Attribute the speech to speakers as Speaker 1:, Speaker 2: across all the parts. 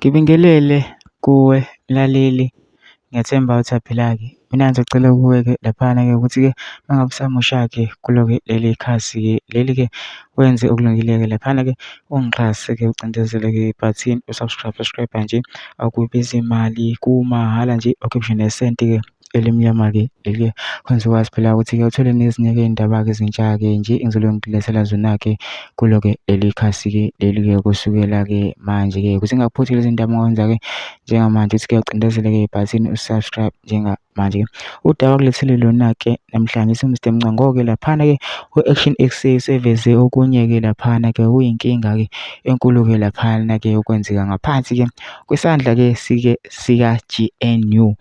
Speaker 1: Ngibingelele kuwe mlaleli, ngiyathemba uthaphila-ke. Mina ngizocela kuwe-ke laphana-ke ukuthi-ke uma ngabe usamusha-ke kulo-ke leli khasi-ke leli-ke wenze okulungile-ke laphana-ke ungixhase-ke ucindezele-ke ibhathini subscribe nje, akubizi imali, kumahhala nje, ukhiphe nesenti-ke elimnyama-ke leli-ke kwenza ukwazi phela ukuthi-ke uthole nezinye-ke iy'ndaba-ke ezintsha-ke nje engizobe ngilethela zona-ke kulo-ke leli khasi-ke leli-ke kusukela-ke manje-ke ukuze ungaphuthi lezi ndaba ongawenza-ke njengamanje ukuthi-ke ucindezele-ke ibhathini u-subscribe njengamanje-ke. Udaba kulethele lona-ke namhlanje si-Mr Mncango-ke laphana-ke u-Action SA seveze okunye-ke laphana-ke kuyinkinga-ke enkulu-ke laphana-ke okwenzeka ngaphansi-ke kwesandla-ke sika-GNU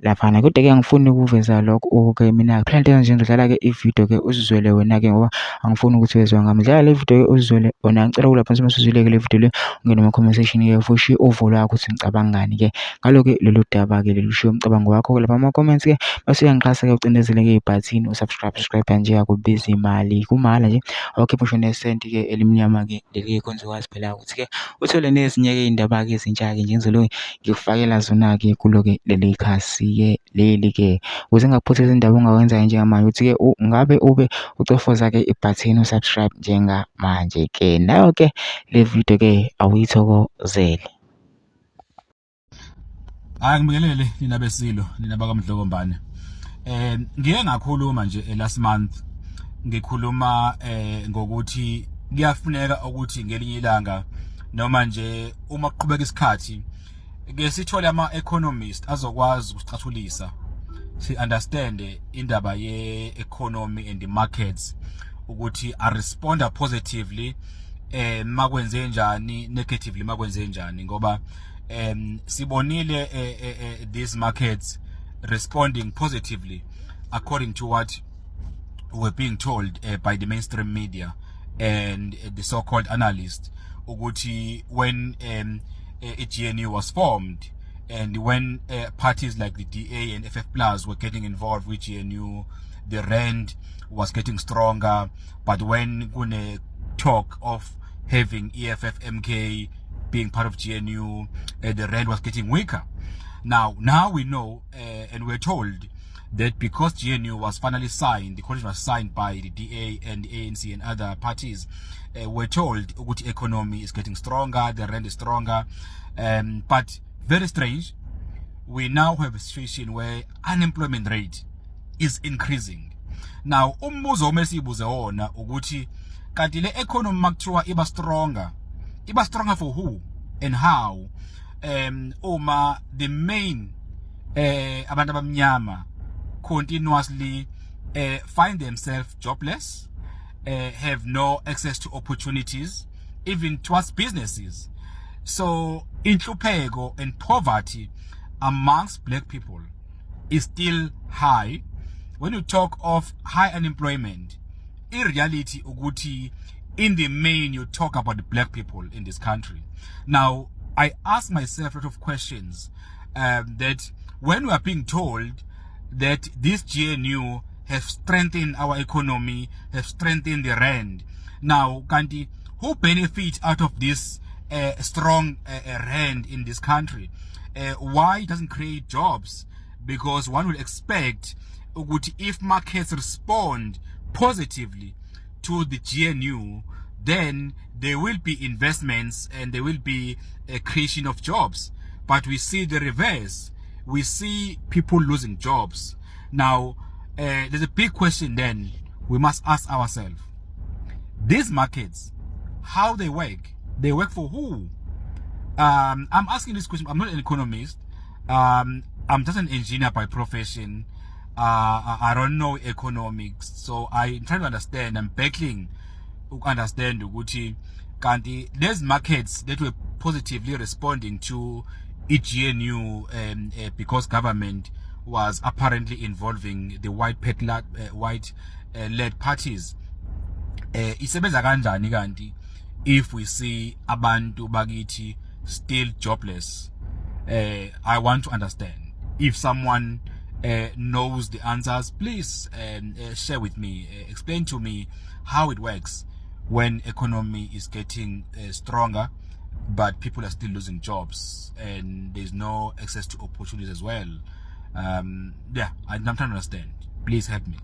Speaker 1: laphana. Kodwa-ke angifuni ukuveza lokho-ke mina kuphela into nje ngizodlala-ke ividiyo-ke uzizwele wena-ke ngoba angifuni ukuthi wezwe ngami. Dlala le video-ke uzizwele wena, ngicela kulapha masuzwile-ke le video le ungene ema-comment section-ke futhi uvo lwakho ukuthi ngicabanga ngani-ke ngalo-ke lolu daba-ke leli, ushiye umcabango wakho-ke lapha ama-comments-ke bese uyangixhasa-ke ucindezele-ke ibhathini usubscribe nje, akubizi imali, kumahhala nje, awukhiphe ngisho nesenti-ke elimnyama-ke leli-ke kwenza ukwazi phela ukuthi-ke uthole nezinye-ke iy'ndaba-ke ezintsha-ke nje engizobe ngikufakela zona-ke kulo-ke leli khasi-ke leli-ke ukuze ngingakuphuthi izindaba ongawenza-ke njengamanje ukuthi-ke ngabe ube ucofoza-ke ibhathini u-subscribe njengamanje-ke. Nayo-ke le video-ke awuyithokozele.
Speaker 2: Hayi, ngibingelele nina besilo, nina bakaMdlokombane. Ngike ngakhuluma nje last month, ngikhuluma ngokuthi kuyafuneka ukuthi ngelinye ilanga noma nje uma kuqhubeka isikhathi ke sithole ama-economist azokwazi ukusicathulisa, si-understand indaba ye-economy and the markets ukuthi a-responda positively makwenze njani, negatively makwenze njani, ngoba sibonile these markets responding positively according to what we're being told by the mainstream media and the so-called analysts, ukuthi when GNU was formed and when parties like the DA and FF Plus were getting involved with GNU, the rand was getting stronger. But when kune talk of having EFF MK being part of GNU, the rand was getting weaker. Now we know and we're told that because GNU was finally signed, the coalition was signed by the DA and the ANC and other parties, we're told the economy is getting stronger, the rand is stronger. But very strange, we now have a situation where unemployment rate is increasing. Now, umbuzo omesibuze wona ukuthi kanti le economy makuthiwa iba stronger for who and how? Uma the main abantu abamnyama continuously find themselves jobless, have no access to opportunities, even towards businesses. So inhlupheko and poverty amongst black people is still high. When you talk of high unemployment, in reality ukuthi in the main you talk about the black people in this country. Now I ask myself a lot of questions that when we are being told that this GNU have strengthened our economy, have strengthened the rand. Now, Kanti, who benefits out of this strong rand in this country? Why it doesn't create jobs? Because one would expect if markets respond positively to the GNU, then there will be investments and there will be a creation of jobs. But we see the reverse. We see people losing jobs. Now, there's a big question then we must ask ourselves. These markets, how they work for who? I'm asking this question. I'm not an economist. I'm just an engineer by profession. I don't know economics. So I'm trying to understand. I'm battling to understand ukuthi kanti these markets that were positively responding to GNU because government was apparently involving the white-led parties. Isebenza kanjani kanti if we see abantu bakithi still jobless? I want to understand. If someone knows the answers, please share with me, explain to me how it works when economy is getting stronger but people are still losing jobs and there's no access to opportunities as well. Yeah, I'm trying to understand. Please help me.